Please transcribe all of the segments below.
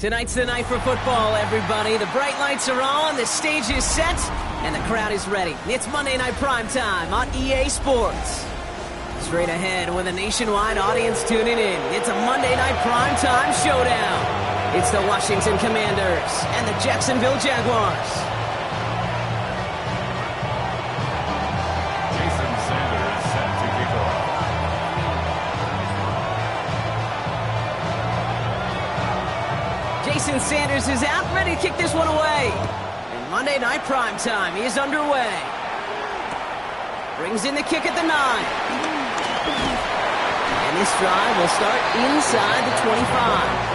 Tonight's the night for football, everybody. The bright lights are on, the stage is set, and the crowd is ready. It's Monday Night Primetime on EA Sports. Straight ahead with a nationwide audience tuning in, it's a Monday Night Primetime showdown. It's the Washington Commanders and the Jacksonville Jaguars. Jason Sanders is out, ready to kick this one away. And Monday Night Primetime is underway. Brings in the kick at the 9. And this drive will start inside the 25.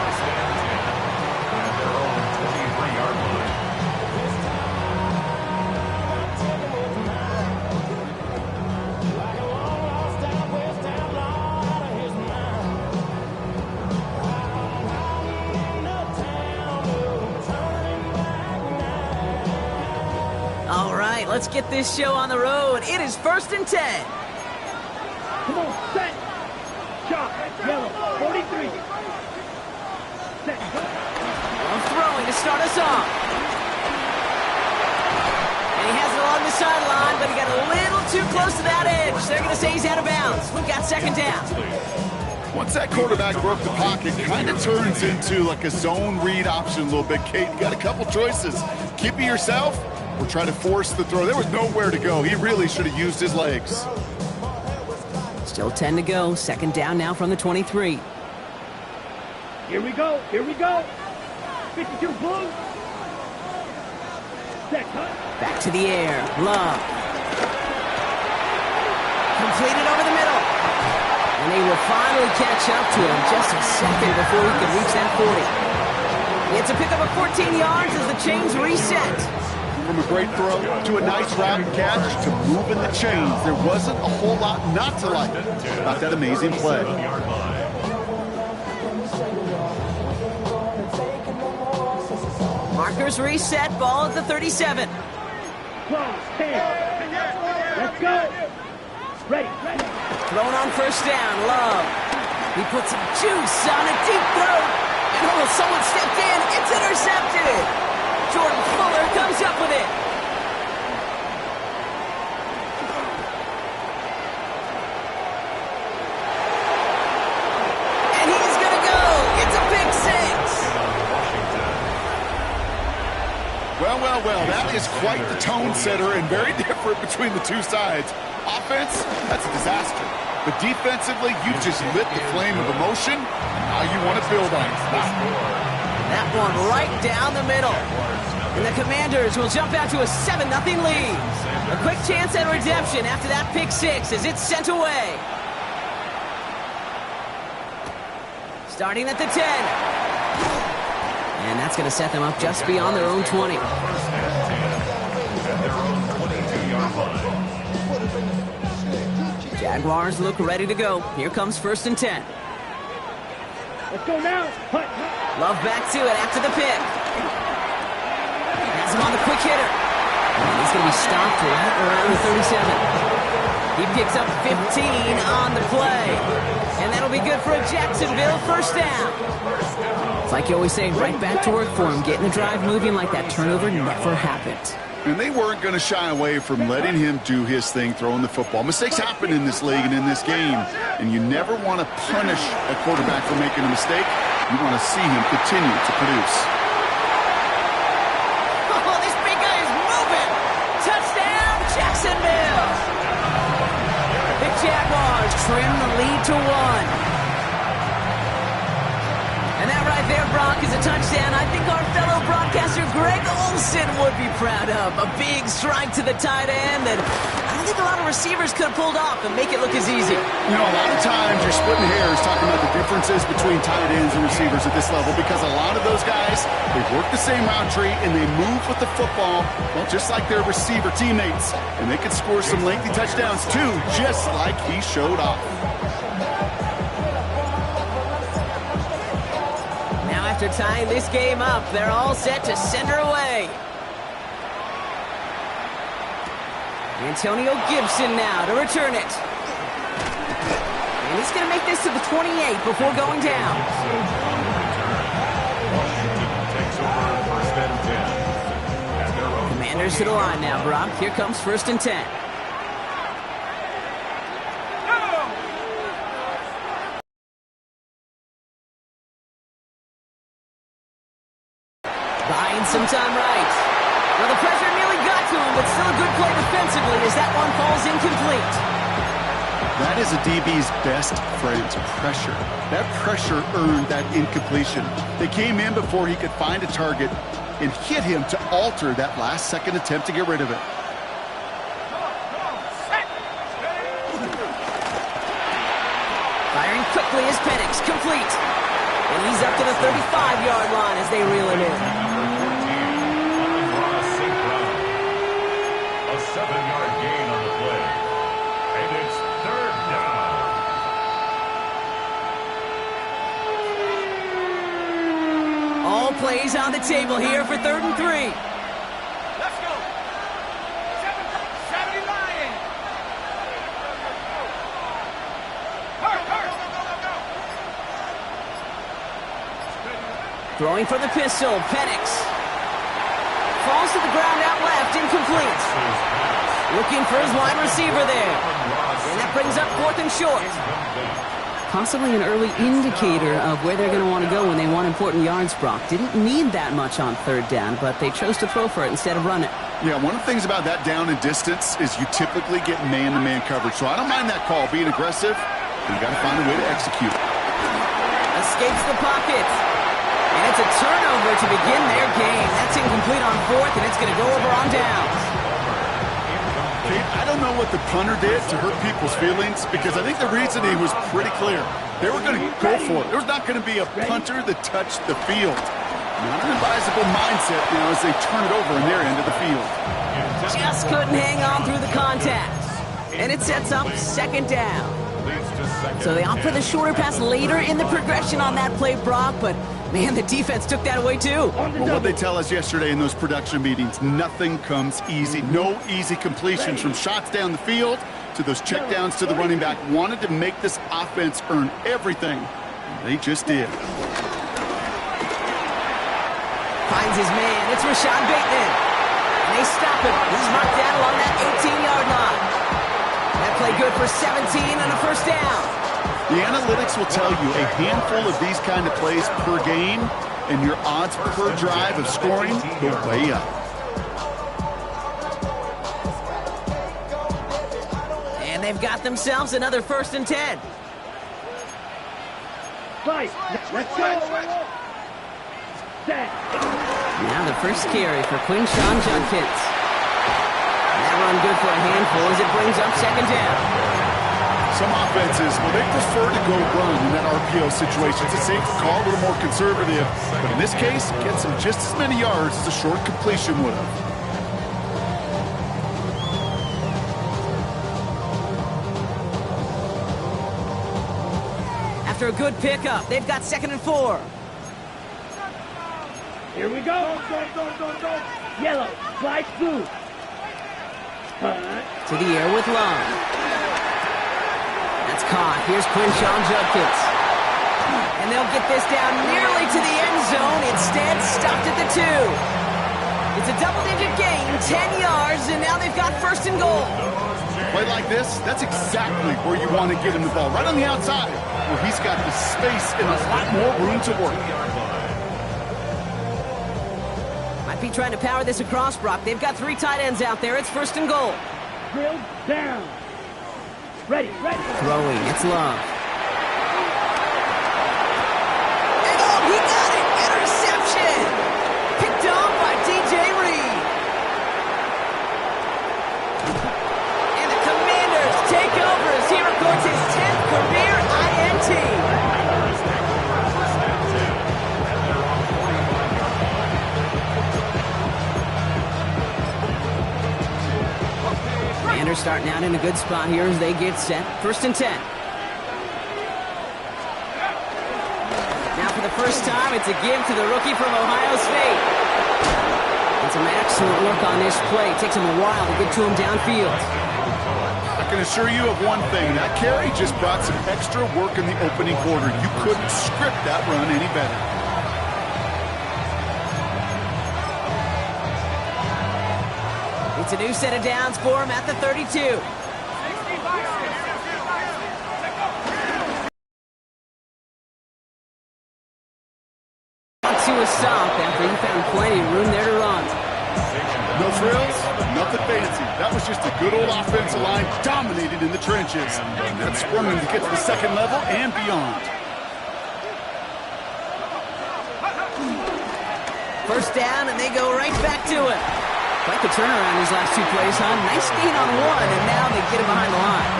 Let's get this show on the road. It is 1st and 10. Come on, set. Shot. Yellow. 43. Set. Throwing to start us off. And he has it along the sideline, but he got a little too close to that edge. They're going to say he's out of bounds. We've got 2nd down. Once that quarterback broke the pocket, kind of turns into like a zone read option a little bit. Kate, you got a couple choices. Keep it yourself, or try to force the throw. There was nowhere to go. He really should have used his legs. Still 10 to go. 2nd down now from the 23. Here we go. Here we go. 52 blue. Set cut. Back to the air. Love. Completed over the middle. And they will finally catch up to him just a second before he could reach that 40. It's a pickup of 14 yards as the chains reset. From a great throw to a nice route and catch to moving the chains. There wasn't a whole lot not to like about that amazing play. Markers reset, ball at the 37. Close, 10. Let's go. Ready. Thrown on 1st down, Love. He puts some juice on a deep throw. And someone stepped in. It's intercepted. Jordan Fuller comes up with it. And he's going to go. It's a pick 6. Well, that is quite the tone setter and very different between the two sides. Offense, that's a disaster. But defensively, you just lit the flame of emotion, and now you want to build on it. That one right down the middle. And the Commanders will jump out to a 7-0 lead. A quick chance at redemption after that pick 6 as it's sent away. Starting at the 10. And that's going to set them up just beyond their own 20. Jaguars look ready to go. Here comes 1st and 10. Let's go now. Love back to it after the pick. Has him on the quick hitter. And he's going to be stopped right around the 37. He picks up 15 on the play. And that'll be good for a Jacksonville 1st down. It's like you always say, right back to work for him. Getting the drive moving like that turnover never happened. And they weren't going to shy away from letting him do his thing, throwing the football. Mistakes happen in this league and in this game. And you never want to punish a quarterback for making a mistake. You want to see him continue to produce. Oh, this big guy is moving. Touchdown, Jacksonville. The Jaguars trim the lead to 1. And that right there, Brock, is a touchdown I think our fellow broadcaster Greg Olsen would be proud of. A big strike to the tight end that I don't think a lot of receivers could have pulled off and make it look as easy. You know, a lot of times you're splitting hairs talking about the differences between tight ends and receivers at this level because a lot of those guys, they work the same route tree and they move with the football, well, just like their receiver teammates. And they can score some lengthy touchdowns too, just like he showed off. After tying this game up, they're all set to send her away. Antonio Gibson now to return it. And he's going to make this to the 28 before going down. Players to the line now, Brock. Here comes 1st and 10. Buying some time right. Well, the pressure nearly got to him, but still a good play defensively as that one falls incomplete. That is a DB's best friend, pressure. That pressure earned that incompletion. They came in before he could find a target and hit him to alter that last-second attempt to get rid of it. Firing quickly is Penix, complete. And he's up to the 35-yard line as they reel him in. A 7-yard gain on the play. And it's 3rd down. All plays on the table here for 3rd and 3. Let's go. 70 Lion. Throwing for the pistol, Penix. Falls to the ground out left, incomplete. Looking for his wide receiver there. And that brings up 4th and short. Possibly an early indicator of where they're going to want to go when they want important yards, Brock. Didn't need that much on 3rd down, but they chose to throw for it instead of run it. Yeah, one of the things about that down and distance is you typically get man-to-man coverage. So I don't mind that call, being aggressive. You got to find a way to execute. Escapes the pocket. And it's a turnover to begin their game. That's incomplete on 4th, and it's going to go over on downs. I don't know what the punter did to hurt people's feelings, because I think the reasoning was pretty clear. They were going to go for it. There was not going to be a punter that touched the field. Not an advisable mindset now as they turn it over in their end of the field. Just couldn't hang on through the contact. And it sets up 2nd down. So they opt for the shorter pass later in the progression on that play, Brock, but man, the defense took that away too. Well, what they tell us yesterday in those production meetings, nothing comes easy. No easy completions from shots down the field to those checkdowns to the running back. Wanted to make this offense earn everything. They just did. Finds his man. It's Rashad Bateman. And they stop him. He's marked down along that 18-yard line. That play good for 17 and a 1st down. The analytics will tell you a handful of these kind of plays per game, and your odds per drive of scoring go way up. And they've got themselves another 1st and 10. Fight. Let's go. Set. Now the first carry for Quinshawn Judkins. That run good for a handful as it brings up 2nd down. Some offenses, well, they prefer to go run in that RPO situation. It's a safe call, a little more conservative. But in this case, it gets them just as many yards as a short completion would have. After a good pickup, they've got 2nd and 4. Here we go. Go. Yellow. Fly blue. To the air with Long. That's caught. Here's Quinshawn Judkins. And they'll get this down nearly to the end zone. Instead, stopped at the 2. It's a double-digit gain, 10 yards, and now they've got 1st and goal. Play like this, that's exactly where you want to get him the ball. Right on the outside, where he's got the space and a lot more room to work. Might be trying to power this across, Brock. They've got 3 tight ends out there. It's 1st and goal. Drill down. Ready. Throwing, it's Love. And oh, he got it! Interception! Picked off by DJ Reed. And the Commanders take over as he records his 10th career INT. Commanders starting out in a good spot here as they get set. 1st and 10. Now for the first time, it's a give to the rookie from Ohio State. And some excellent work on this play. It takes him a while to get to him downfield. I can assure you of one thing. That carry just brought some extra work in the opening quarter. You couldn't script that run any better. It's a new set of downs for him at the 32. To a stop after he found plenty of room there to run. No frills, nothing fancy. That was just a good old offensive line dominated in the trenches. That sprung him to get to the second level and beyond. First down, and they go right back to it. Quite the turnaround these last two plays, huh? Nice gain on one, and now they get him behind the line.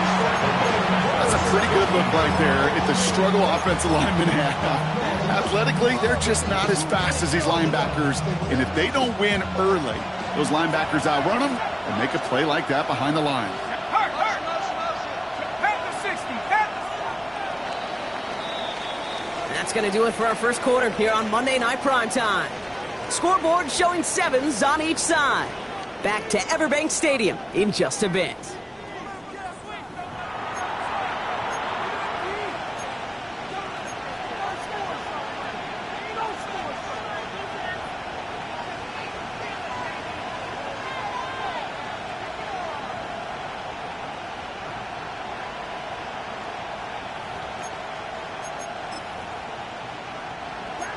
That's a pretty good look right there at the struggle offensive linemen have. Athletically, they're just not as fast as these linebackers, and if they don't win early, those linebackers outrun them and make a play like that behind the line. And that's going to do it for our first quarter here on Monday Night Primetime. Scoreboard showing 7s on each side. Back to Everbank Stadium in just a bit.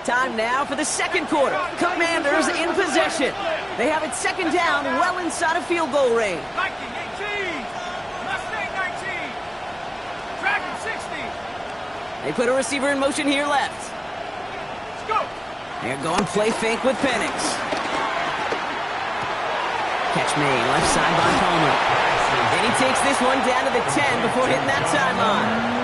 Time now for the second quarter. Commanders in possession. They have it second down, well inside of field goal range. Viking 18. Mustang 19. Dragon 60. They put a receiver in motion here left. Let's go. They're going play fake with Penix. Catch made, left side by Palmer. And he takes this one down to the 10 before hitting that sideline.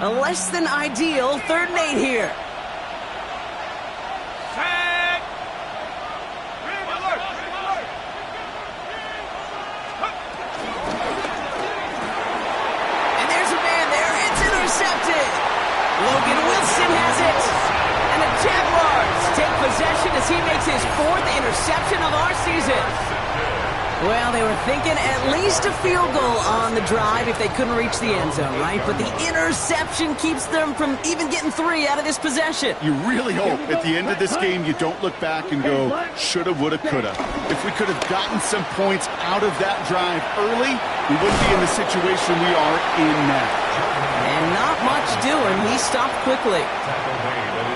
A less than ideal 3rd and 8 here. Set. Ring alert. Ring alert. And there's a man there. It's intercepted. Logan Wilson has it. And the Jaguars take possession as he makes his 4th interception of our season. Well, they were thinking at least a field goal on the drive if they couldn't reach the end zone, right? But the interception keeps them from even getting 3 out of this possession. You really hope at the end of this game you don't look back and go, shoulda, woulda, coulda. If we could have gotten some points out of that drive early, we wouldn't be in the situation we are in now. And not much doing. He stopped quickly.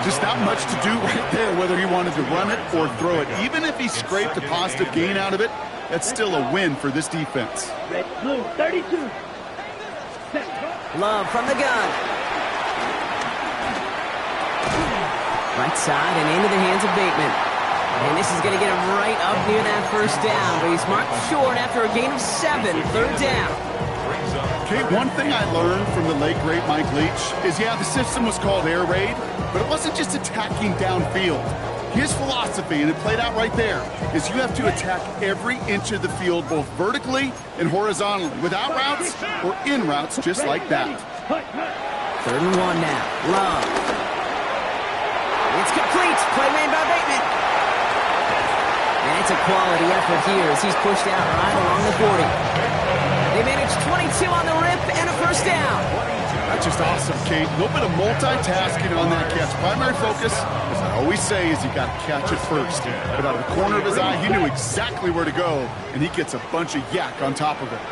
Just not much to do right there, whether he wanted to run it or throw it. Even if he scraped a positive gain out of it, that's still a win for this defense. Red, blue, 32. Set. Love from the gun. Right side and into the hands of Bateman. And this is going to get him right up near that first down. But he's marked short after a gain of 7, 3rd down. Okay, one thing I learned from the late, great Mike Leach is, yeah, the system was called air raid, but it wasn't just attacking downfield. His philosophy, and it played out right there, is you have to attack every inch of the field, both vertically and horizontally, without routes or in routes, just like that. 3rd and 1 now. Love. It's complete. Play made by Bateman. And it's a quality effort here as he's pushed out right along the 40. They managed 22 on the rip and a first down. That's just awesome, Kate. A little bit of multitasking on that catch. Primary focus, as I always say, is you got to catch it first. But out of the corner of his eye, he knew exactly where to go, and he gets a bunch of yak on top of it.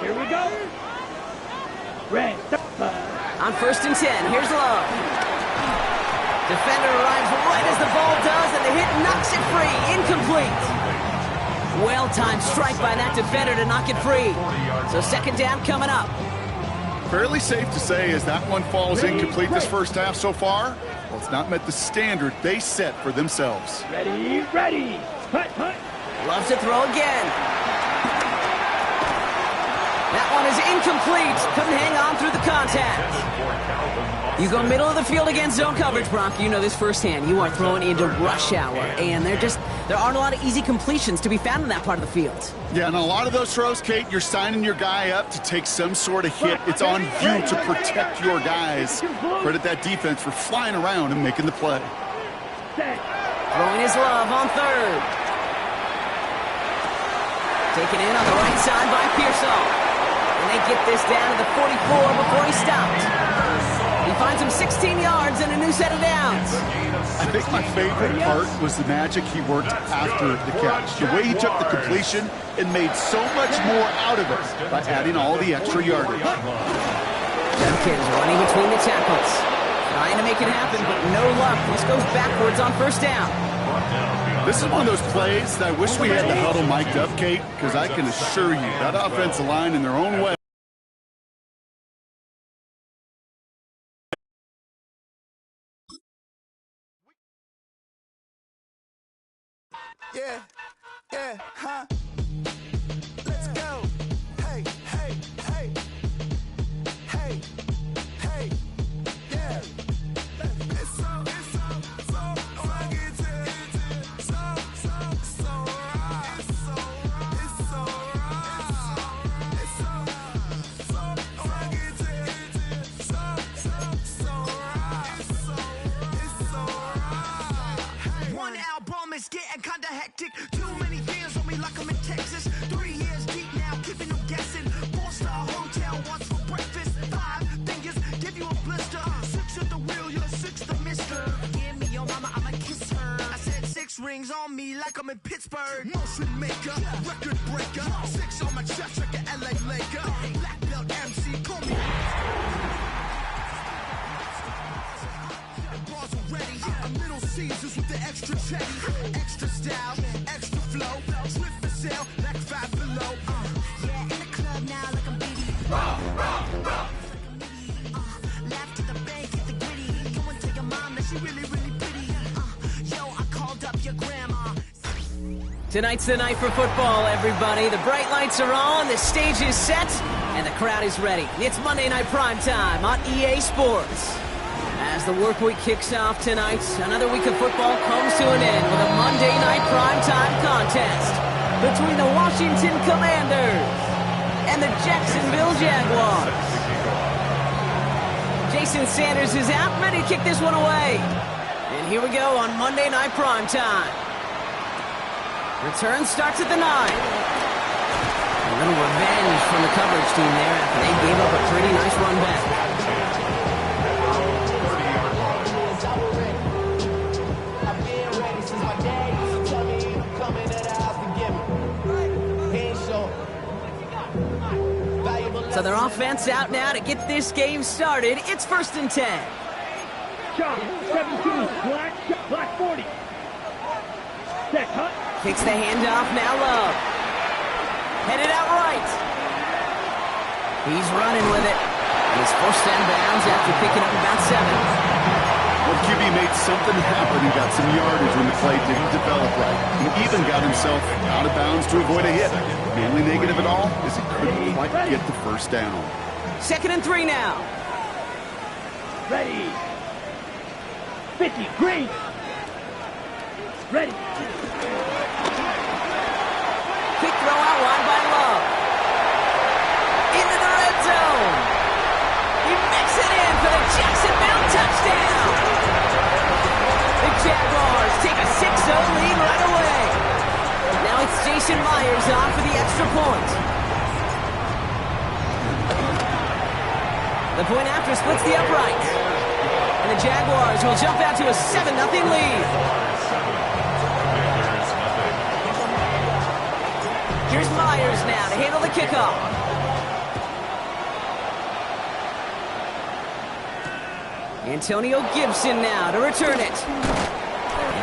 Here we go. Red. On 1st and 10, here's Love. Defender arrives right as the ball does, and the hit knocks it free. Incomplete. Well-timed strike by that defender to knock it free. So 2nd down coming up. Fairly safe to say as that one falls incomplete this first half so far, well, it's not met the standard they set for themselves. Ready, ready. Hut, hut. Loves to throw again. That one is incomplete. Couldn't hang on through the contact. You go middle of the field against zone coverage, Bronk. You know this firsthand. You are throwing into rush hour, and there aren't a lot of easy completions to be found in that part of the field. Yeah, and a lot of those throws, Kate, you're signing your guy up to take some sort of hit. It's on you to protect your guys. Credit that defense for flying around and making the play. Throwing his Love on 3rd. Taken in on the right side by Pearsall. And they get this down to the 44 before he stopped. He finds him 16 yards and a new set of downs. I think my favorite part was the magic he worked after the catch. The way he took the completion and made so much more out of it by adding all the extra yardage. Judkins running between the tackles. Trying to make it happen, but no luck. This goes backwards on first down. This is one of those plays that I wish we had the huddle mic'd up, Kate, because I can assure you that offensive line in their own way. Yeah, huh? Let's go. Hey, hey, hey. Hey, hey, yeah. It's so rugged. So right. It's so rugged. So right. One album is getting kinda hectic. Too many years on me like I'm in Texas. 3 years deep now, keeping them guessing. 4-star hotel once for breakfast. 5 fingers, give you a blister. 6 at the wheel, you're 6 the mister. Give me your mama, I'ma kiss her. I said 6 rings on me like I'm in Pittsburgh. Motion maker, record breaker. 6 on my chest like an LA Laker. Black belt MC, call me. Bars are ready. A Little Caesars with the extra chetty. Extra style, extra flow. Slip for sale, like 5 below. Yeah, in the club now like I'm BD. Laugh to the bank, hit the gritty. Go and tell your mom that she really, really pretty. Yo, I called up your grandma. Tonight's the night for football, everybody. The bright lights are on, the stage is set, and the crowd is ready. It's Monday Night Prime Time on EA Sports. As the work week kicks off tonight, another week of football comes to an end with a Monday Night Primetime contest between the Washington Commanders and the Jacksonville Jaguars. Jason Sanders is out, ready to kick this one away. And here we go on Monday Night Primetime. Return starts at the 9. A little revenge from the coverage team there after they gave up a pretty nice run back. So their offense out now to get this game started. It's 1st and 10. Shot, 17, black 40. Set, cut. Kicks the handoff, now Love. Headed out right. He's running with it. He's forced down bounds after picking up about 7. Well, QB made something happen and got some yardage when the play didn't develop right. He even got himself out of bounds to avoid a hit. The only negative at all is he couldn't quite get the first down. 2nd and 3 now. Ready. 50, green. Ready. Quick throw out wide by Love. Into the red zone. He makes it in for the Jacksonville touchdown. The Jaguars take a 6-0 lead right away. Now it's Jason Myers on for the extra point. The point after splits the uprights. And the Jaguars will jump out to a 7-0 lead. Here's Myers now to handle the kickoff. Antonio Gibson now to return it.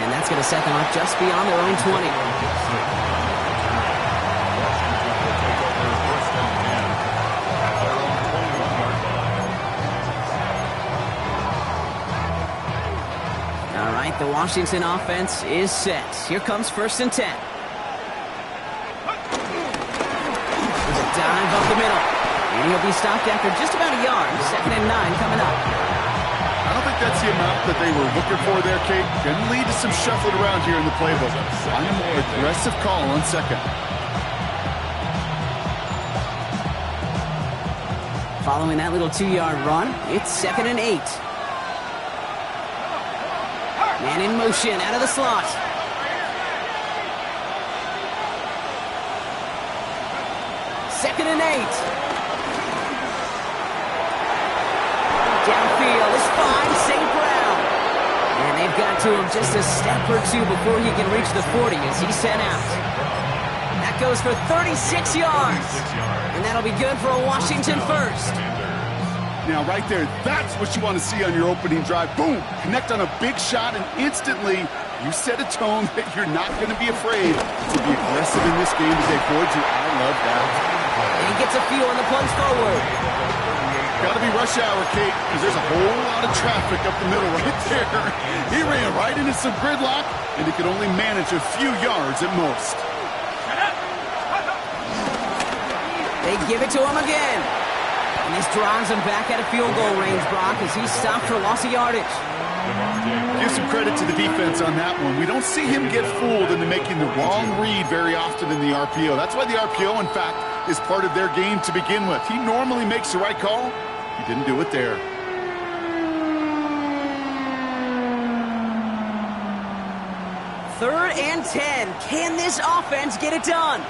And that's going to set them up just beyond their own 20. All right, the Washington offense is set. Here comes 1st and 10. There's a dive up the middle. And he'll be stopped after just about a yard. 2nd and 9 coming up. I don't think that's the amount that they were looking for there, Kate. Can lead to some shuffling around here in the playbook. I'm a more aggressive call on 2nd. Following that little 2-yard run, it's 2nd and 8. Man in motion, out of the slot. 2nd and 8. Downfield is fine, St. Brown. And they've got to him just a step or two before he can reach the 40 as he's sent out. That goes for 36 yards. And that'll be good for a Washington first. Now, right there, that's what you want to see on your opening drive. Boom! Connect on a big shot, and instantly you set a tone that you're not going to be afraid to be aggressive in this game today. Boy, do I love that. And he gets a few on the plunge forward. Got to be rush hour, Kate, because there's a whole lot of traffic up the middle right there. He ran right into some gridlock, and he could only manage a few yards at most. They give it to him again. And this drives him back at a field goal range, Brock, as he's stopped for loss of yardage. Give some credit to the defense on that one. We don't see him get fooled into making the wrong read very often in the RPO. That's why the RPO, in fact, is part of their game to begin with. He normally makes the right call. He didn't do it there. Third and 10. Can this offense get it done?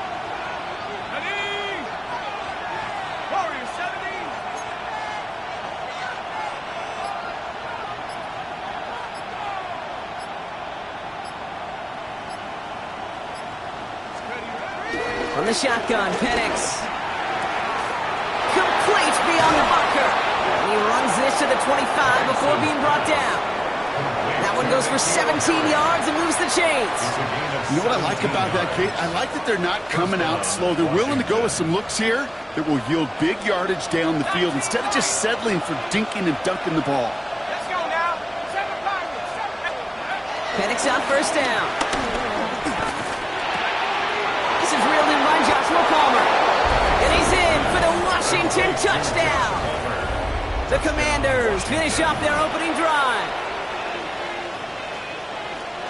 From the shotgun, Penix. Complete beyond the marker. And he runs this to the 25 before being brought down. That one goes for 17 yards and moves the chains. You know what I like about that, Kate? I like that they're not coming out slow. They're willing to go with some looks here that will yield big yardage down the field instead of just settling for dinking and dunking the ball. Let's go now. Penix on first down. This is reeled in by Joshua Palmer. And he's in for the Washington touchdown. The Commanders finish off their opening drive.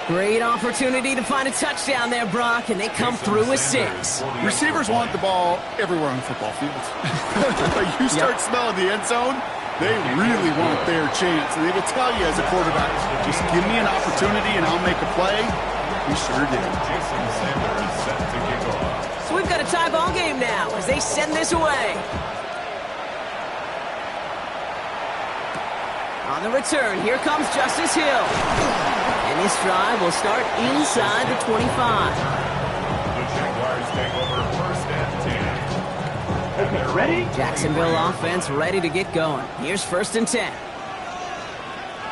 Great opportunity to find a touchdown there, Brock, and they come through with 6. Receivers want the ball everywhere on the football field. You start smelling the end zone, they really want their chance. And they will tell you as a quarterback, just give me an opportunity and I'll make a play. He sure did. So we've got a tie ball game now as they send this away. On the return, here comes Justice Hill. And this drive will start inside the 25. The Jaguars take over first and 10. Okay, ready? Jacksonville offense ready to get going. Here's first and 10.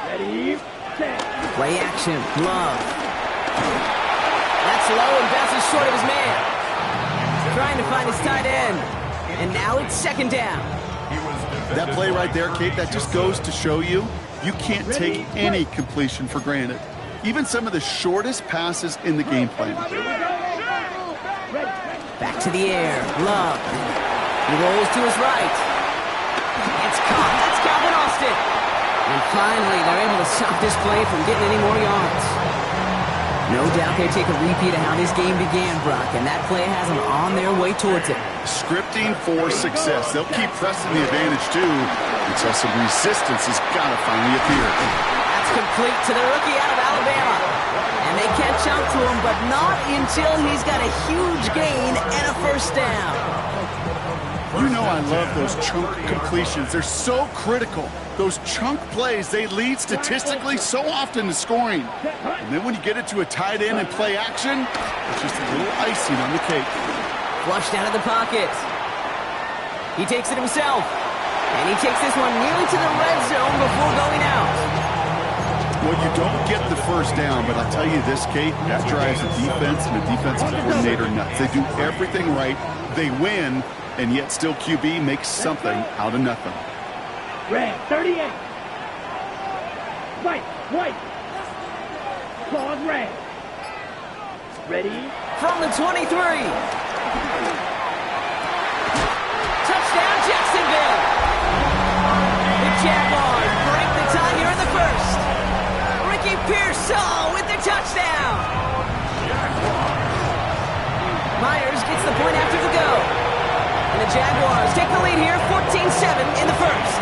Ready, set. Play action, Love. That's low and bounces short of his man. Trying to find his tight end. And now it's second down. That play right there, Kate, that just goes to show you, you can't take any completion for granted. Even some of the shortest passes in the game plan. Back to the air, Love. He rolls to his right. It's caught. That's Calvin Austin. And finally, they're able to stop this play from getting any more yards. No doubt they take a repeat of how this game began, Brock, and that play has them on their way towards it. Scripting for success. They'll keep pressing the advantage, too, until some resistance has got to finally appear. That's complete to the rookie out of Alabama. And they catch up to him, but not until he's got a huge gain and a first down. You know I love those chunk completions. They're so critical. Those chunk plays, they lead statistically so often to scoring. And then when you get it to a tight end and play action, it's just a little icing on the cake. Flushed out of the pocket. He takes it himself. And he takes this one nearly to the red zone before going out. Well, you don't get the first down, but I'll tell you this, Kate, that drives the defense and the defensive coordinator nuts. They do everything right. They win, and yet still QB makes something out of nothing. Red, 38. White. Claws red. Ready? From the 23. Touchdown, Jacksonville. The Jaguars break the tie here in the first. Ricky Pearsall with the touchdown. Myers gets the point after the go. And the Jaguars take the lead here, 14-7 in the first.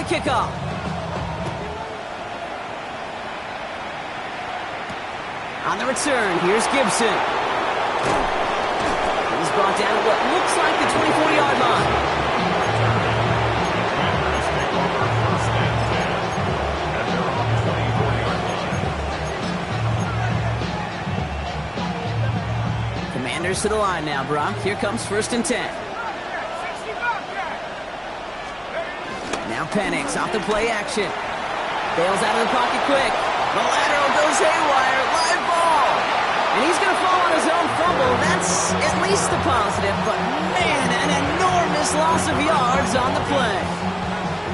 kickoff. On the return, here's Gibson. He's brought down at what looks like the 24-yard line. Commanders to the line now, Brock. Here comes 1st and 10. Now Penix off the play action. Bails out of the pocket quick. The lateral goes haywire. Live ball. And he's going to fall on his own fumble. That's at least a positive. But, man, an enormous loss of yards on the play.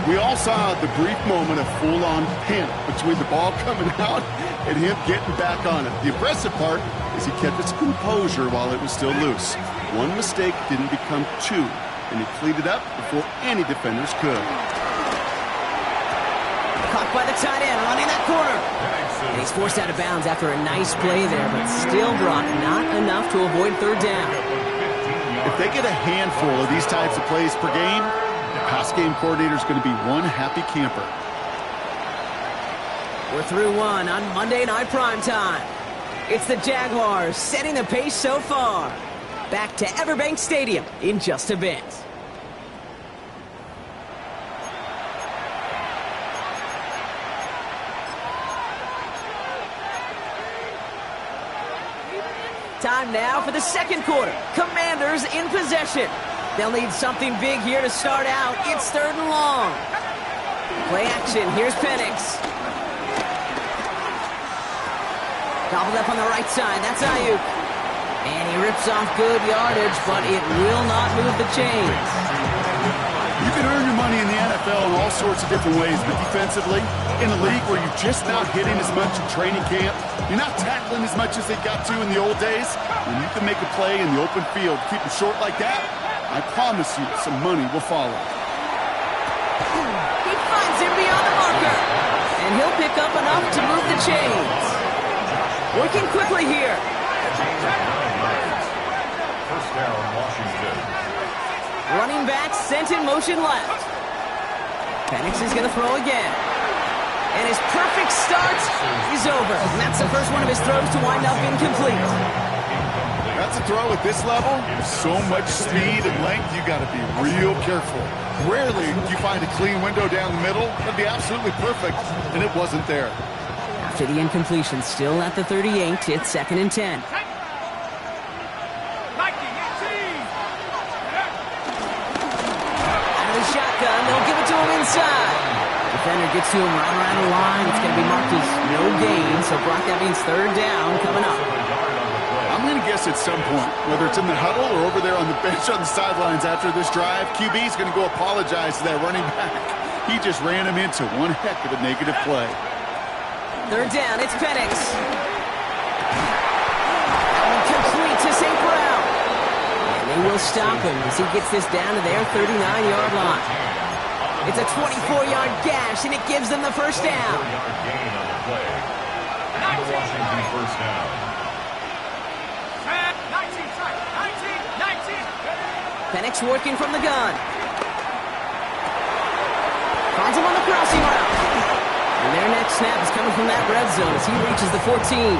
We all saw the brief moment of full-on panic between the ball coming out and him getting back on it. The impressive part is he kept his composure while it was still loose. One mistake didn't become two, and he cleaned it up before any defenders could. Caught by the tight end, running that corner. And he's forced out of bounds after a nice play there, but still, Brock, not enough to avoid 3rd down. If they get a handful of these types of plays per game, the pass game coordinator is going to be one happy camper. We're through one on Monday Night Primetime. It's the Jaguars setting the pace so far. Back to Everbank Stadium in just a bit. Time now for the 2nd quarter. Commanders in possession. They'll need something big here to start out. It's 3rd and long. Play action. Here's Penix. Gobbled up on the right side. That's Ayuk. And he rips off good yardage, but it will not move the chains. You can earn your money in the NFL in all sorts of different ways, but defensively, in a league where you're just not hitting as much in training camp, you're not tackling as much as they got to in the old days, when you can make a play in the open field, keep them short like that, I promise you some money will follow. He finds him beyond the marker, and he'll pick up enough to move the chains. Working quickly here. First down, Washington. Running back sent in motion left. Penix is going to throw again. And his perfect start is over. And that's the first one of his throws to wind up incomplete. That's a throw at this level. With so much speed and length, you got to be real careful. Rarely do you find a clean window down the middle. That'd be absolutely perfect, and it wasn't there. After the incompletion, still at the 38, it's 2nd and 10. Shotgun, they'll give it to him inside. Defender gets to him right around the line. It's going to be marked as no gain, so Brock, that means 3rd down coming up. I'm going to guess at some point, whether it's in the huddle or over there on the bench on the sidelines after this drive, QB's going to go apologize to that running back. He just ran him into one heck of a negative play. 3rd down, it's Penix. Complete to St. Brown. They will stop him as he gets this down to their 39-yard line. It's a 24-yard gash, and it gives them the 1st down. Gain on the play. And the Washington 1st down. 19. Penix working from the gun. Finds him on the crossing route. And their next snap is coming from that red zone as he reaches the 14.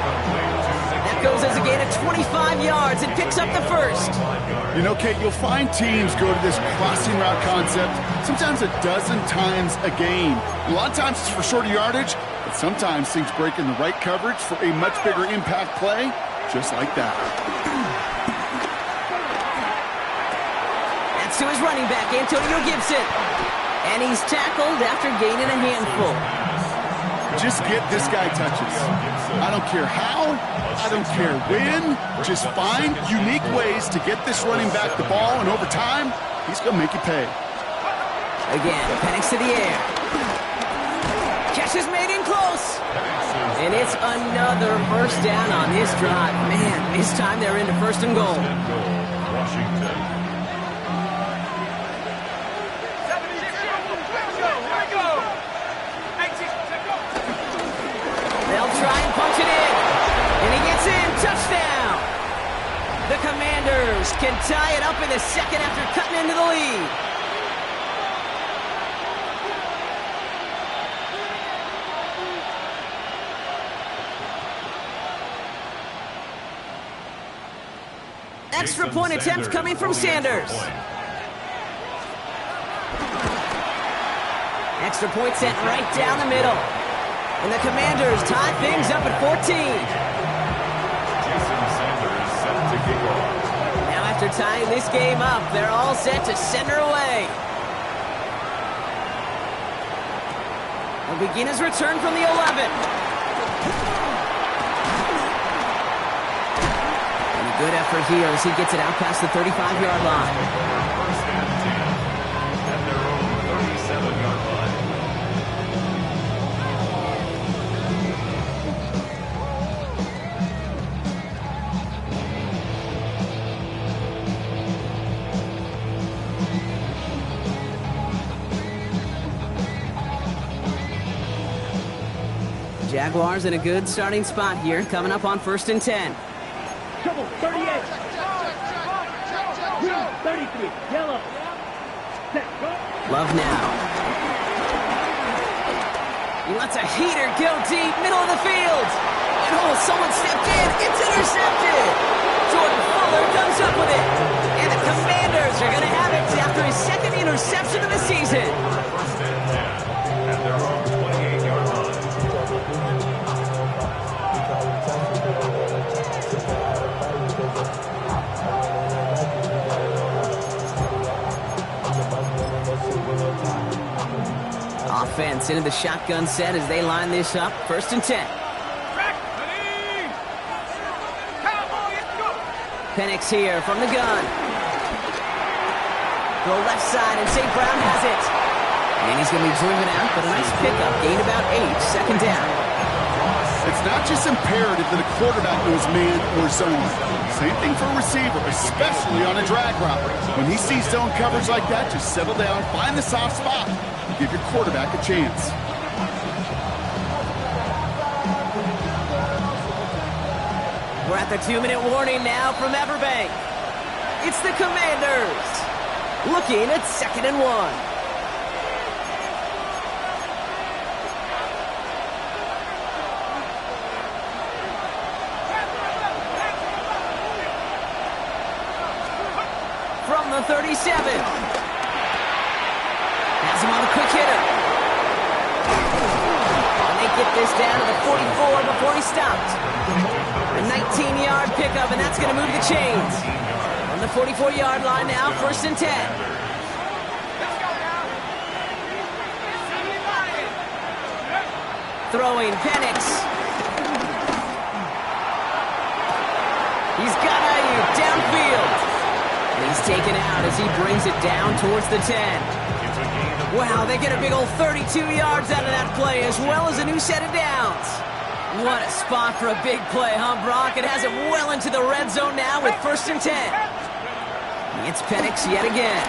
That goes as a gain of 25 yards and picks up the 1st. You know, Kate, you'll find teams go to this crossing route concept sometimes a dozen times a game. A lot of times it's for shorter yardage, but sometimes things break in the right coverage for a much bigger impact play, just like that. That's to his running back, Antonio Gibson. And he's tackled after gaining a handful. Just get this guy touches. I don't care how, I don't care when. Just find unique ways to get this running back the ball, and over time, he's going to make you pay. Again, Penix to the air. Catch is made in close. And it's another 1st down on this drive. Man, this time they're into 1st and goal. Washington. They'll try and punch it in. And he gets in. Touchdown. The Commanders can tie it up in the 2nd after cutting into the lead. Extra point attempt coming from Sanders. Extra point sent right down the middle. And the Commanders tie things up at 14. Now after tying this game up, they're all set to send her away. He'll begin his return from the 11. And a good effort here as he gets it out past the 35-yard line. First and 10 at their own 37-yard line. Jaguars in a good starting spot here, coming up on 1st and 10. Trouble, 38. Green, 33. Yellow. Set, go. Love now. He lets a heater go deep, middle of the field. And oh, someone stepped in. It's intercepted. Jordan Fuller comes up with it. And the Commanders are going to have it after his second interception of the season. First and 10 at their own 28-yard line. Offense into the shotgun set as they line this up. 1st and 10. Penix here from the gun. Go left side, and St. Brown has it. And he's going to be driven out, but a nice pickup. Gain about 8, 2nd down. It's not just imperative that a quarterback knows man or zone. Same thing for a receiver, especially on a drag route. When he sees zone coverage like that, just settle down, find the soft spot, and give your quarterback a chance. We're at the 2-minute warning now from Everbank. It's the Commanders looking at 2nd and 1. From the 37. Has him on a quick hitter. And they get this down to the 44 before he stopped. A 19-yard pickup, and that's going to move the chains. On the 44-yard line now, 1st and 10. Throwing Penix. He's got Ayuk downfield. And he's taken out as he brings it down towards the 10. Wow, they get a big old 32 yards out of that play, as well as a new set of downs. What a spot for a big play, huh, Brock? It has it well into the red zone now with 1st and 10. It's Penix yet again.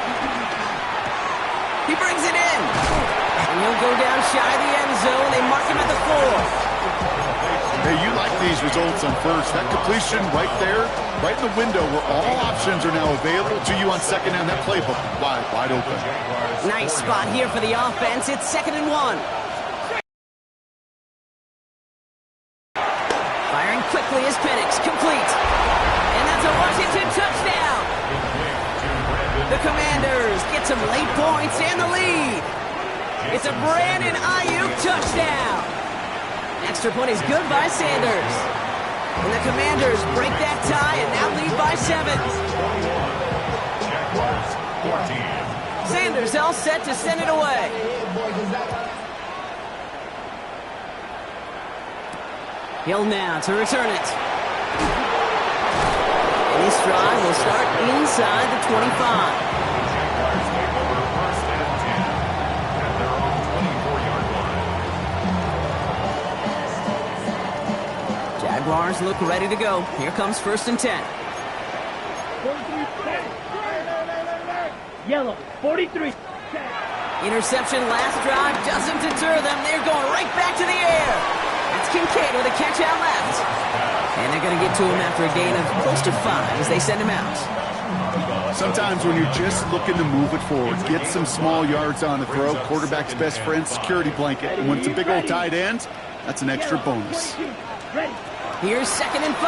He brings it in. And he'll go down shy of the end zone. They mark him at the 4. Hey, you like these results on first. That completion right there, right in the window where all options are now available to you on 2nd down. That playbook wide open. Nice spot here for the offense. It's 2nd and 1. Firing quickly is Penix. Complete. And that's a Washington touchdown. The Commanders get some late points and the lead. It's a Brandon Ayuk touchdown. Extra point is good by Sanders. And the Commanders break that tie and now lead by 7. Sanders all set to send it away. Hill now to return it. And this drive will start inside the 25. Jaguars look ready to go. Here comes 1st and 10. Yellow, 43. Interception last drive doesn't deter them. They're going right back to the air. That's Kincaid with a catch out left. And they're going to get to him after a gain of close to 5 as they send him out. Sometimes when you're just looking to move it forward, get some small yards on the throw, quarterback's best friend, security blanket. And when it's a big old tight end, that's an extra bonus. Ready. Here's 2nd and 5.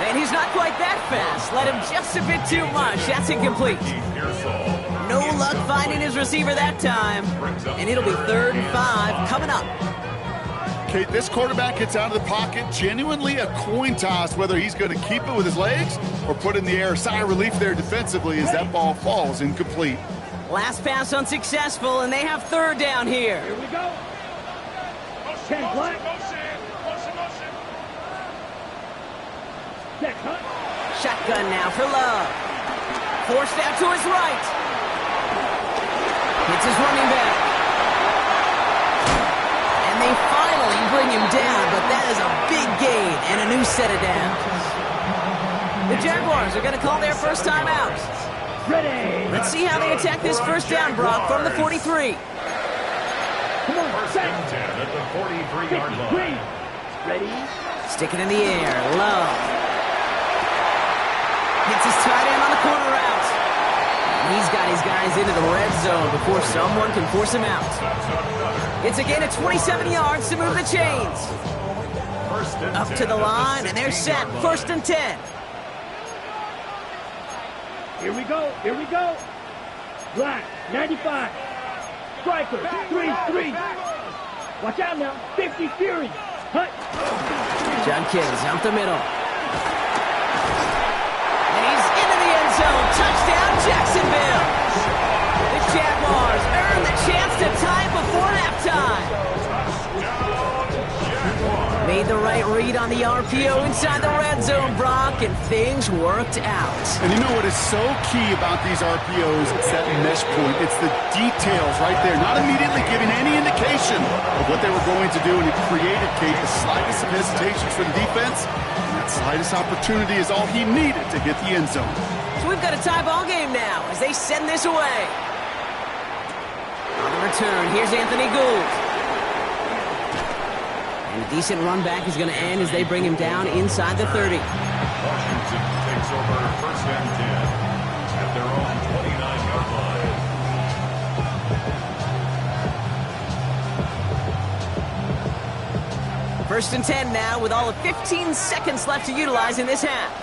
And he's not quite that fast. Let him just a bit too much. That's incomplete. No luck finding his receiver that time. And it'll be 3rd and 5 coming up. Kate, this quarterback gets out of the pocket, genuinely a coin toss whether he's going to keep it with his legs or put it in the air. Sigh of relief there defensively as that ball falls incomplete. Last pass unsuccessful, and they have 3rd down here. Here we go. 10 black. Check, huh? Shotgun now for Love. Forced out to his right. It's his running back. And they finally bring him down, but that is a big gain and a new set of downs. The Jaguars are going to call their first time out. Ready. Let's see how they attack this first down, Brock, from the 43. Come on, First set. and 10 at the 43-yard line. Ready. Stick it in the air. Love. Gets his tight end on the corner route. And he's got his guys into the red zone before someone can force him out. It's a gain of 27 yards to move the chains. Up to the line, and they're set. 1st and 10. Here we go. Here we go. Black, 95. Striker, 3-3. Watch out now. 50 Fury. Hut. Judkins out the middle. And he's into the end zone. Touchdown, Jacksonville. The Jaguars earn the chance to tie before halftime. Made the right read on the RPO inside the red zone, Brock, and things worked out. And you know what is so key about these RPOs? It's that mesh point. It's the details right there, not immediately giving any indication of what they were going to do, and it created, Kate, the slightest of hesitations for the defense. And that slightest opportunity is all he needed to hit the end zone. So we've got a tie ball game now as they send this away. On the return, here's Anthony Gould. And a decent run back is going to end as they bring him down inside the 30. Washington takes over 1st and 10 at their own 29-yard line. 1st and 10 now with all of 15 seconds left to utilize in this half.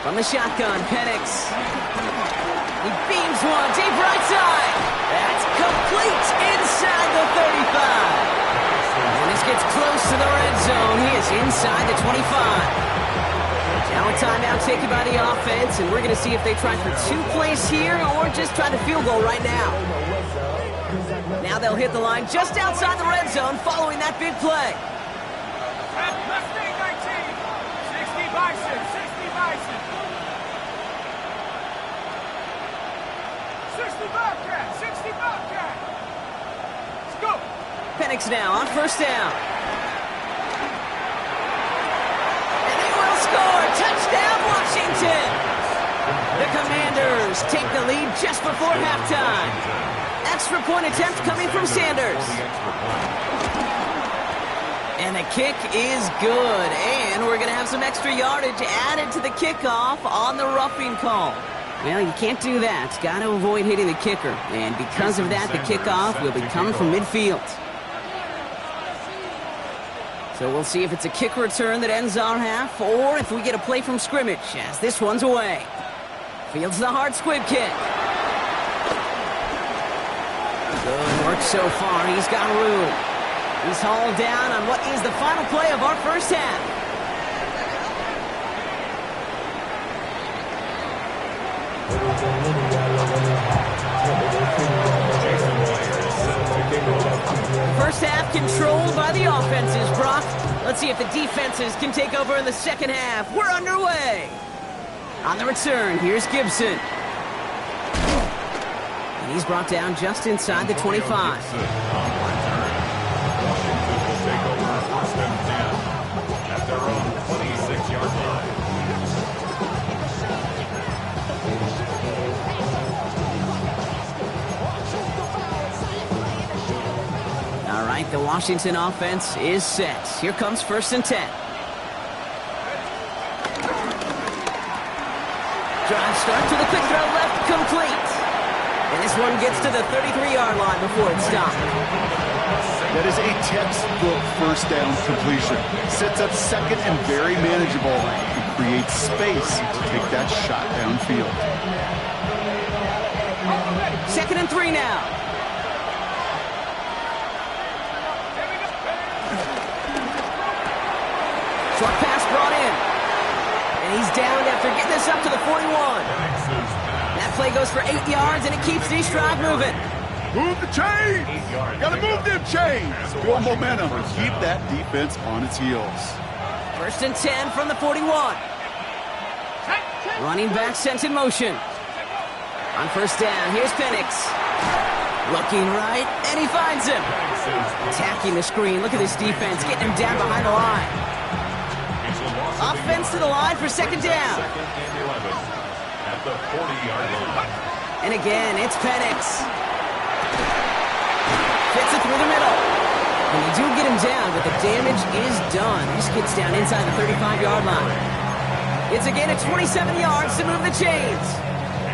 From the shotgun, Penix. He beams one, deep right side. That's complete inside the 35. And this gets close to the red zone. He is inside the 25. Now a timeout taken by the offense, and we're going to see if they try for 2 plays here or just try the field goal right now. Now they'll hit the line just outside the red zone following that big play. 60 Bison, 60 Bison. 60 Bobcat, 60 Bobcat. Let's go. Penix now on 1st down. And they will score. Touchdown, Washington. The Commanders take the lead just before halftime. Extra point attempt coming from Sanders. And the kick is good. And we're going to have some extra yardage added to the kickoff on the roughing call. Well, you can't do that. Got to avoid hitting the kicker. And because of that, the kickoff will be coming from midfield. So we'll see if it's a kick return that ends our half or if we get a play from scrimmage as this one's away. Fields the hard squib kick. Good work so far. He's got room. He's hauled down on what is the final play of our first half. First half controlled by the offenses, Brock. Let's see if the defenses can take over in the second half. We're underway. On the return, here's Gibson. And he's brought down just inside the 25. On the return, Washington will take over 1st and 10 at their own 26-yard line. All right, the Washington offense is set. Here comes 1st and 10. Drive start to the quick throw left, complete. And this one gets to the 33-yard line before it's stopped. That is a textbook first down completion. Sets up second and very manageable and creates space to take that shot downfield. 2nd and 3 now. Short pass brought in. And he's down after getting this up to the 41. That play goes for 8 yards, and it keeps the drive moving. Move the chains! Gotta move them chains! Build momentum. Keep that defense on its heels. 1st and 10 from the 41. Running back sent in motion. On 1st down, here's Penix. Looking right, and he finds him. Attacking the screen. Look at this defense, getting him down behind the line. Offense to the line for 2nd down. At the 40-yard line. And again, it's Penix. Fits it through the middle. And they do get him down, but the damage is done. This gets down inside the 35-yard line. It's again at 27 yards to move the chains.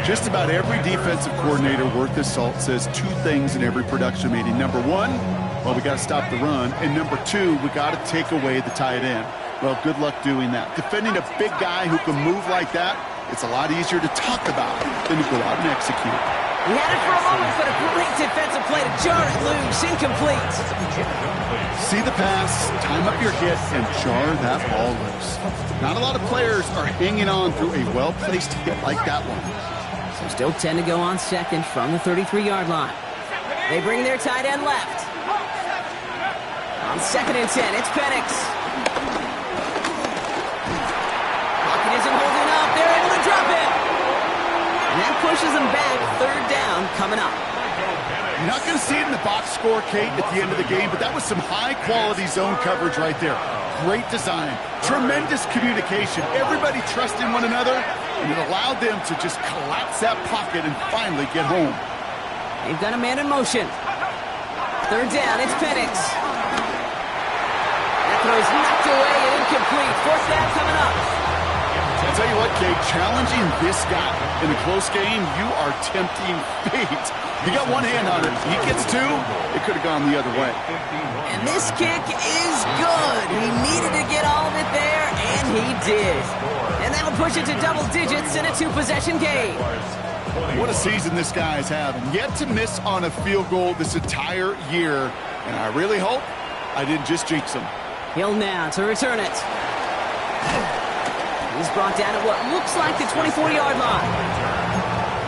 Just about every defensive coordinator worth his salt says 2 things in every production meeting. Number 1, well, we got to stop the run. And number 2, we got to take away the tight end. Well, good luck doing that. Defending a big guy who can move like that, it's a lot easier to talk about than to go out and execute. He had it for a moment, but a great defensive play to jar it loose. Incomplete. See the pass, time up your hit, and jar that ball loose. Not a lot of players are hanging on through a well-placed hit like that one. So still 10 to go on 2nd from the 33-yard line. They bring their tight end left. On 2nd and 10, it's Penix. Pocket isn't holding up. They're able to drop it. And that pushes them back. 3rd down coming up. You're not going to see it in the box score, Kate, at the end of the game, but that was some high-quality zone coverage right there. Great design. Tremendous communication. Everybody trusting one another, and it allowed them to just collapse that pocket and finally get home. They've got a man in motion. 3rd down, it's Penix. That throw's knocked away and incomplete. 4th down coming up. I'll tell you what, Kate, challenging this guy in a close game, you are tempting fate. You got one hand on it. He gets 2, it could have gone the other way. And this kick is good. He needed to get all of it there, and he did. And that'll push it to double digits in a 2-possession game. What a season this guy is having. Yet to miss on a field goal this entire year. And I really hope I didn't just jinx him. Hill now to return it. He's brought down at what looks like the 24-yard line.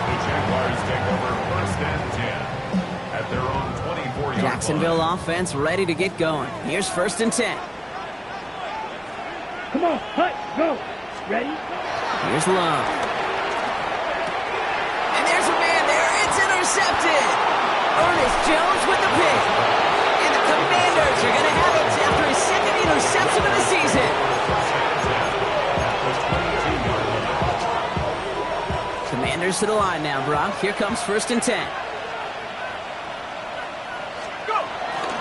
The Jaguars take over 1st and 10 at their own 24-yard line. Jacksonville offense ready to get going. Here's 1st and 10. Come on, hut, go. Ready? Here's Love. And there's a man there. It's intercepted. Ernest Jones with the pick. And the Commanders are going to have it after his 2nd interception of the season. Commanders to the line now, Brock. Here comes 1st and 10.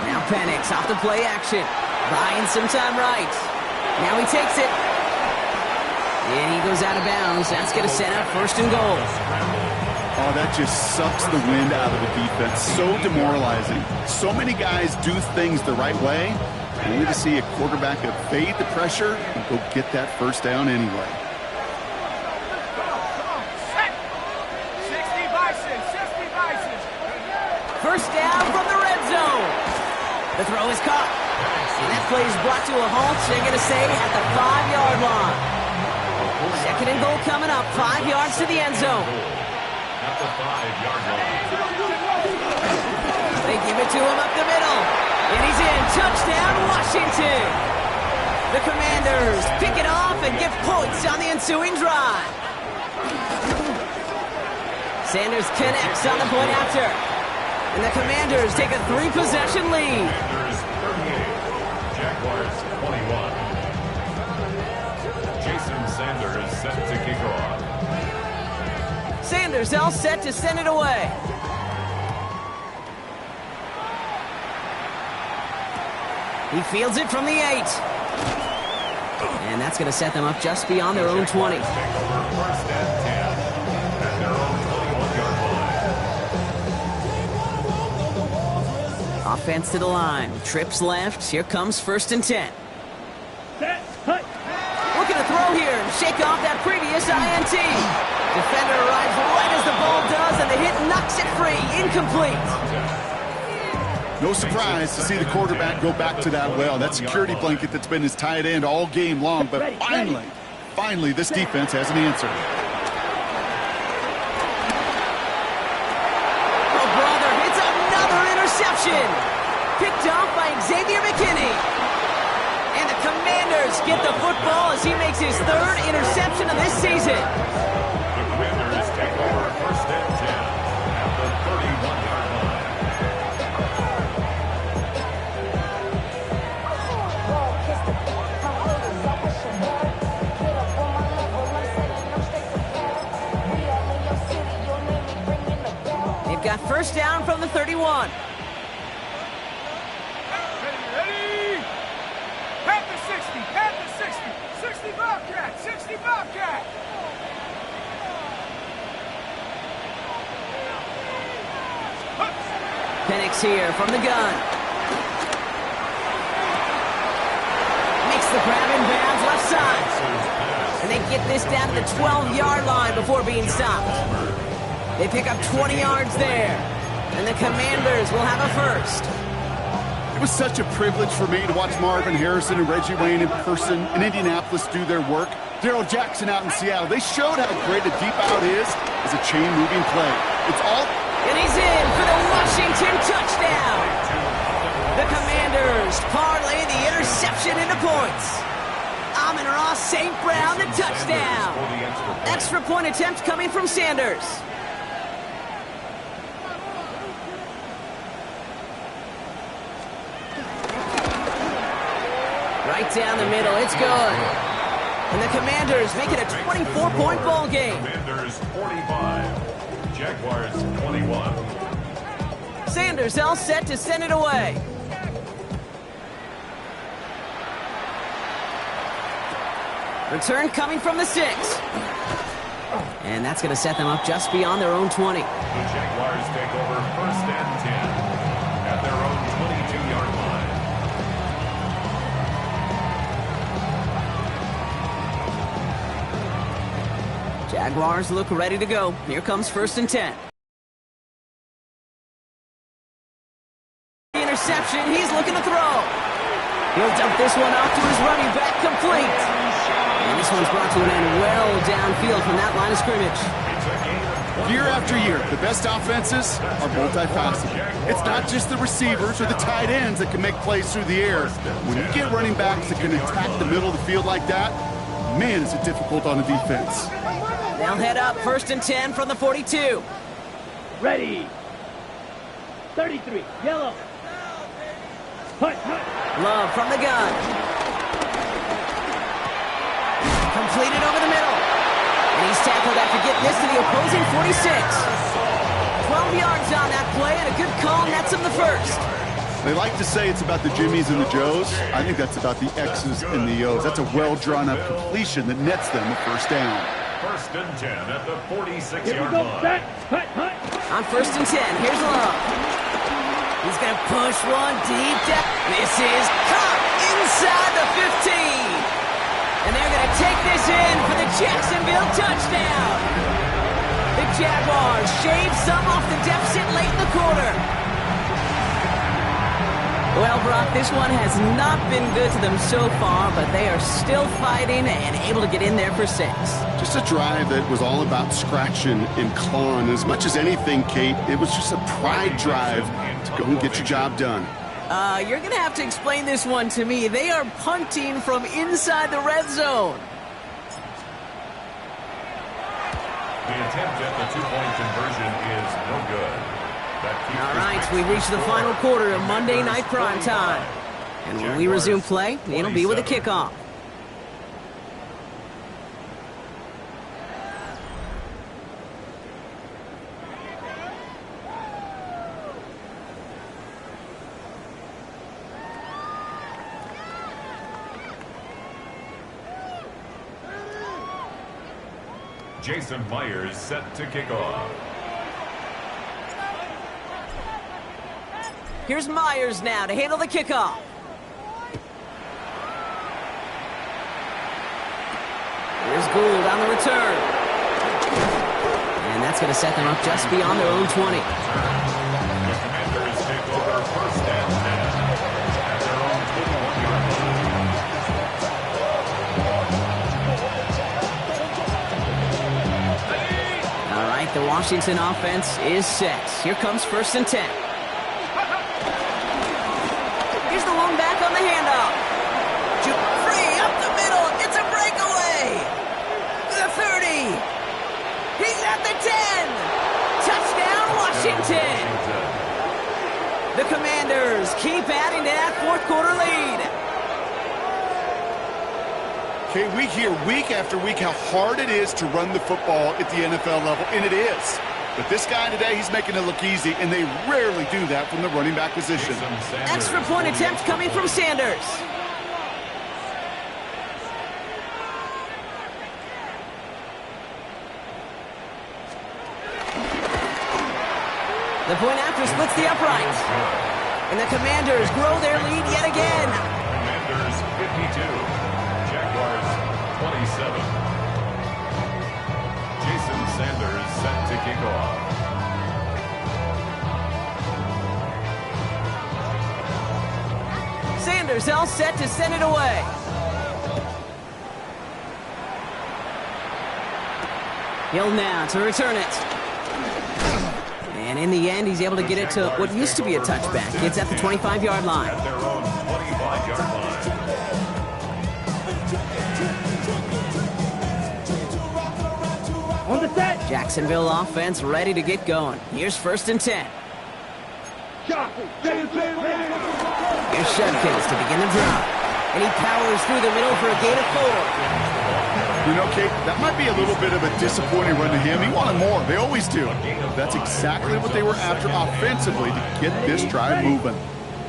Now Penix off the play action. Buying some time right. Now he takes it. And he goes out of bounds. That's going to set up 1st and goal. Oh, that just sucks the wind out of the defense. So demoralizing. So many guys do things the right way, only to see a quarterback evade the pressure and go get that 1st down anyway. 1st down from the red zone. The throw is caught. And that play is brought to a halt, they're going to say, at the 5-yard line. 2nd and goal coming up, 5 yards to the end zone. At the 5-yard line. They give it to him up the middle. And he's in. Touchdown, Washington. The Commanders pick it off and give points on the ensuing drive. Sanders connects on the point after. And the Commanders take a 3-possession lead. Commanders 38, Jaguars 21. Jason Sanders set to kick off. Sanders all set to send it away. He fields it from the 8. And that's going to set them up just beyond their own 20. Take over 1st and 10 at their own 21-yard line. defense to the line. Trips left. Here comes 1st and 10. Set. Hut. Looking to throw here and shake off that previous INT. Defender arrives right as the ball does, and the hit knocks it free. Incomplete. No surprise to see the quarterback go back to that well. That security blanket that's been his tight end all game long. But finally, this defense has an answer. Oh, brother, it's another interception. Picked off by Xavier McKinney. And the Commanders get the football as he makes his 3rd interception of this season. The Commanders take over 1st and 10 at the 31-yard line. They've got 1st down from the 31. Ready? At the 60, at the 60. 60 Bobcat, 60 Bobcat. Penix here from the gun. Makes the grab in bounds left side. And they get this down to the 12-yard line before being stopped. They pick up 20 yards there. And the Commanders will have a 1st. It was such a privilege for me to watch Marvin Harrison and Reggie Wayne in person in Indianapolis do their work. Darrell Jackson out in Seattle. They showed how great a deep out is as a chain-moving play. It's all... And he's in for the Washington touchdown. The Commanders parlay the interception into points. Amon-Ra St. Brown, the touchdown. Extra point attempt coming from Sanders. Right down the middle, it's good. And the Commanders make it a 24-point ball game. Commanders 45, Jaguars 21. Sanders all set to send it away. Return coming from the 6. And that's going to set them up just beyond their own 20. The Jaguars take over 1st and 10 at their own 22-yard line. Jaguars look ready to go. Here comes 1st and 10. Interception, he's looking to throw. He'll dump this one off to his running back, complete. And this one's brought to an end well downfield from that line of scrimmage. Year after year, the best offenses are multifaceted. It's not just the receivers or the tight ends that can make plays through the air. When you get running backs that can attack the middle of the field like that, man, is it difficult on the defense. They'll head up 1st and 10 from the 42. Ready. 33. Yellow. Hut, hut. Love from the gun. Completed over the middle. And he's tackled after getting this to the opposing 46. 12 yards on that play, and a good call nets him the 1st. They like to say it's about the Jimmies and the Joes. I think that's about the X's and the O's. That's a well-drawn-up completion that nets them a 1st down. 1st and 10 at the Here 46-yard we go. line. Set. Hut, hut. On 1st and 10, here's Love. He's going to push one deep down. This is caught inside the 15. And they're going to take this in for the Jacksonville touchdown. The Jaguars shave some off the deficit late in the quarter. Well, Brock, this one has not been good to them so far, but they are still fighting and able to get in there for 6. Just a drive that was all about scratching and clawing. As much as anything, Kate, it was just a pride drive to go and get your job done. You're going to have to explain this one to me. They are punting from inside the red zone. The attempt at the two-point conversion is no good. All right, we reached the final quarter of Monday Night Primetime. And when we resume play, it'll be with a kickoff. Jason Myers set to kick off. Here's Myers now to handle the kickoff. Here's Gould on the return. And that's going to set them up just beyond their own 20. The Commanders take over first and 10 at their own 21-yard line. All right, the Washington offense is set. Here comes first and 10. Here's the lone back on the handoff. Free up the middle. It's a breakaway. The 30. He's at the 10. Touchdown, Washington. The Commanders keep adding to that fourth quarter lead. Okay, we hear week after week how hard it is to run the football at the NFL level, and it is. But this guy today, he's making it look easy, and they rarely do that from the running back position. Extra point attempt coming from Sanders. The point after splits the uprights. And the Commanders grow their lead yet again. Commanders 52, Jaguars 27. Jason Sanders set to kick off. Sanders all set to send it away. Hill now to return it. And in the end, he's able to get it to what used to be a touchback. It's at the 25-yard line. At their own 25-yard line. On the set. Jacksonville offense ready to get going. Here's first and 10. Here's Shudkins to begin the drive. And he powers through the middle for a gain of 4. You know, Kate, that might be a little bit of a disappointing run to him. He wanted more. They always do. That's exactly what they were after offensively to get this drive moving.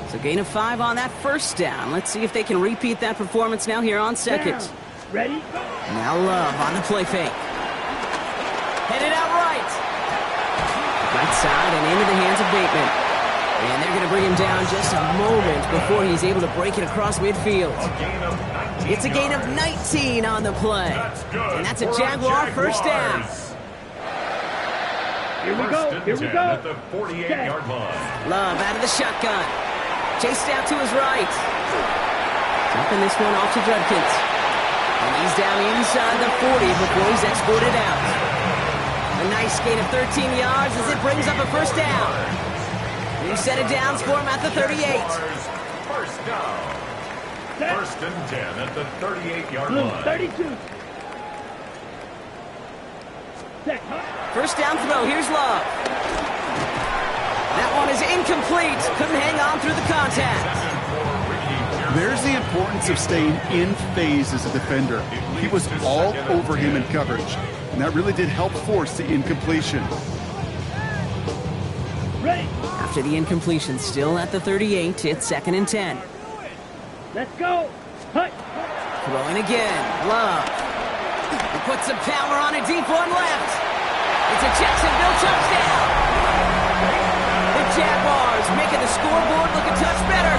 So gain of 5 on that first down. Let's see if they can repeat that performance now here on second. Ready? Now Love on the play fake. Headed out right. Right side and into the hands of Bateman. And they're going to bring him down just a moment before he's able to break it across midfield. It's a gain of 19 on the play. And that's a Jaguar first down. Here we go. Here we go. At the 48-yard line. Love out of the shotgun. Chased out to his right. Dumping this one off to Judkins. And he's down inside the 40 before he's exported out. A nice gain of 13 yards as it brings up a first down. New set of downs for him at the 38. First down. First and 10 at the 38-yard line. 32. Set. First down throw. Here's Love. That one is incomplete. Couldn't hang on through the contact. There's the importance of staying in phase as a defender. He was all over him in coverage, and that really did help force the incompletion. Ready. After the incompletion, still at the 38, it's second and 10. Let's go. Hut. Throwing again. Love. He puts some power on a deep one left. It's a Jacksonville touchdown. The Jaguars making the scoreboard look a touch better.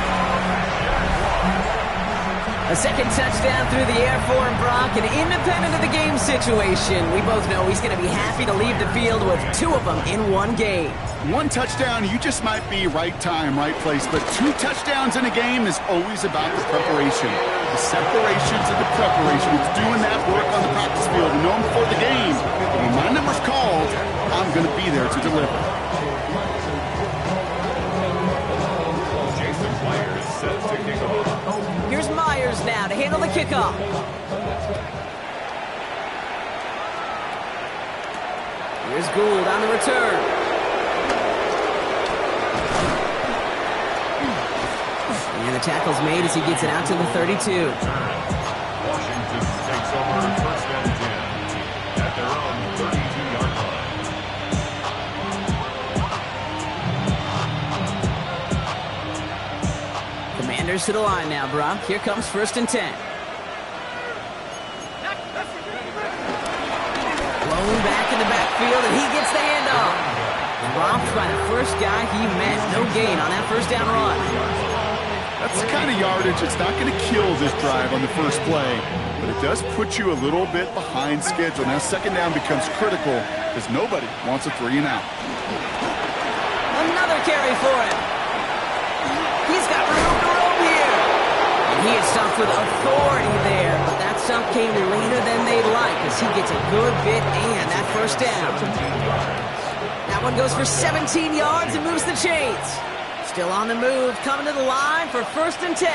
A second touchdown through the air for him, Brock, and independent of the game situation, we both know he's going to be happy to leave the field with 2 of them in one game. 1 touchdown, you just might be right time, right place, but 2 touchdowns in a game is always about the preparation. The separation to the preparation. It's doing that work on the practice field and knowing before the game, when my number's called, I'm going to be there to deliver. Jason Myers set to kick off. Here's Myers now to handle the kickoff. Here's Gould on the return. And the tackle's made as he gets it out to the 32. Washington takes over first and 10 at their own 32-yard line. Commanders to the line now, Brock. Here comes first and 10. Blown back in the backfield, and he gets the handoff. dropped by the first guy he met. No gain on that first down run. That's the kind of yardage that's not going to kill this drive on the first play, but it does put you a little bit behind schedule. Now second down becomes critical because nobody wants a 3 and out. Another carry for him. He's got room to roam here. And he is stumped with authority there, but that stump came later than they'd like as he gets a good bit and that first down. That one goes for 17 yards and moves the chains. Still on the move, coming to the line for 1st and 10.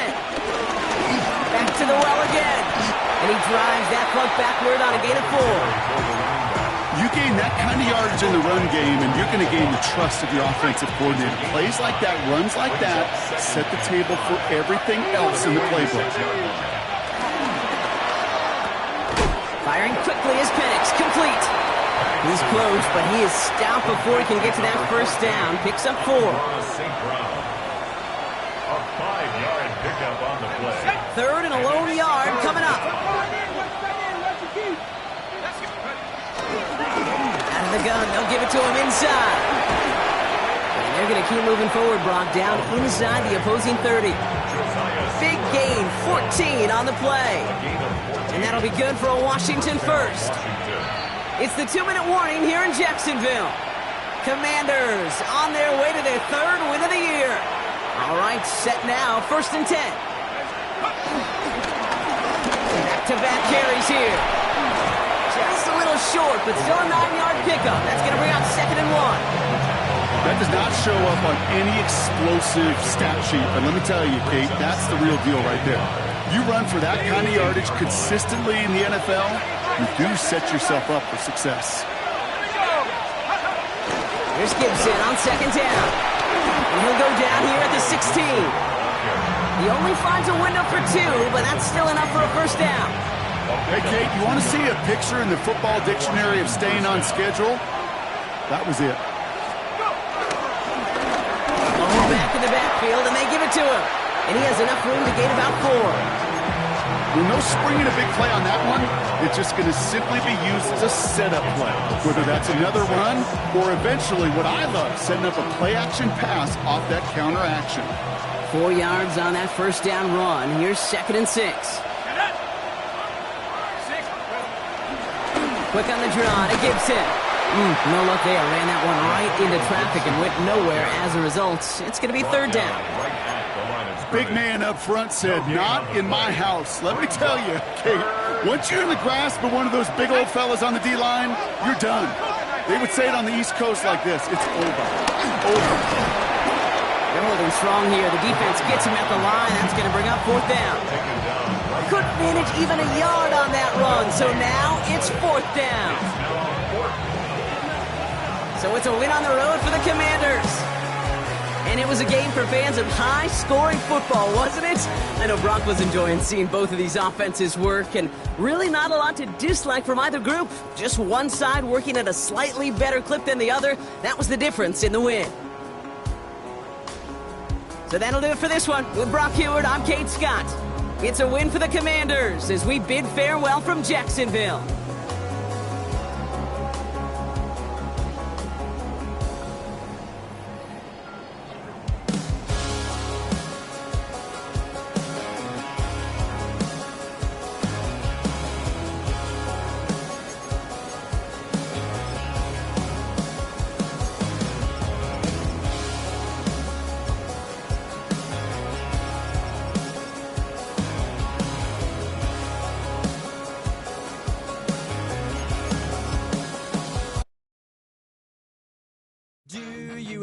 Back to the well again. And he drives that puck backward on a gain of 4. You gain that kind of yardage in the run game, and you're going to gain the trust of your offensive coordinator. Plays like that, runs like that, set the table for everything else in the playbook. Firing quickly is Penix, complete. He's close, but he is stout before he can get to that first down. Picks up 4. A 5-yard pickup on the play. 3rd and a lone yard coming up. Out of the gun, they'll give it to him inside. And they're going to keep moving forward, Brock, down inside the opposing 30. Big gain, 14 on the play. And that'll be good for a Washington first. It's the 2-minute warning here in Jacksonville. Commanders on their way to their 3rd win of the year. All right, set now, 1st and 10. Back-to-back carries here. Just a little short, but still a 9-yard pickup. That's going to bring out 2nd and 1. That does not show up on any explosive stat sheet, but let me tell you, Kate, that's the real deal right there. You run for that kind of yardage consistently in the NFL, you do set yourself up for success. Here's Gibson on 2nd down. And he'll go down here at the 16. He only finds a window for 2, but that's still enough for a first down. Hey, Kate, you want to see a picture in the football dictionary of staying on schedule? That was it. Oh, back in the backfield, and they give it to him. And he has enough room to gain about 4. With no springing a big play on that one, it's just going to simply be used as a setup play. Whether that's another run or eventually what I love, setting up a play-action pass off that counter action. 4 yards on that first down run. Here's 2nd and 6. Quick on the draw to Gibson. No luck there. Ran that one right into traffic and went nowhere as a result. It's going to be 3rd down. Big man up front said, not in my house. Let me tell you, Kate, once you're in the grasp of one of those big old fellas on the D-line, you're done. They would say it on the East Coast like this. It's over. Over. They're holding strong here. The defense gets him at the line. That's going to bring up 4th down. Couldn't manage even a yard on that run, so now it's 4th down. So it's a win on the road for the Commanders. And it was a game for fans of high-scoring football, wasn't it? I know Brock was enjoying seeing both of these offenses work, and really not a lot to dislike from either group. Just one side working at a slightly better clip than the other. That was the difference in the win. So that'll do it for this one. With Brock Heward, I'm Kate Scott. It's a win for the Commanders as we bid farewell from Jacksonville.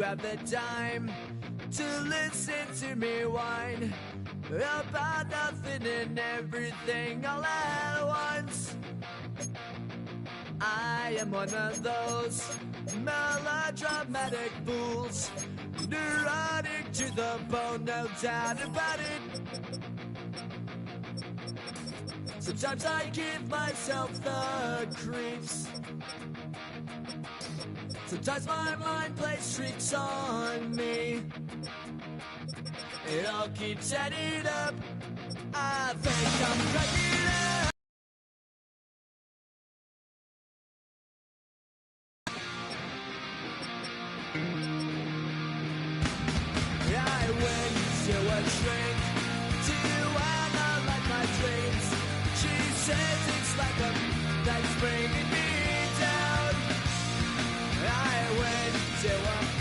Have the time to listen to me whine about nothing and everything all at once. I am one of those melodramatic fools, neurotic to the bone, no doubt about it. Sometimes I give myself the creeps. Sometimes my mind plays tricks on me. It all keeps adding up. I think I'm cracking up. went to a drink to analyze my dreams. She says it's like a that's bringing me down. I went to a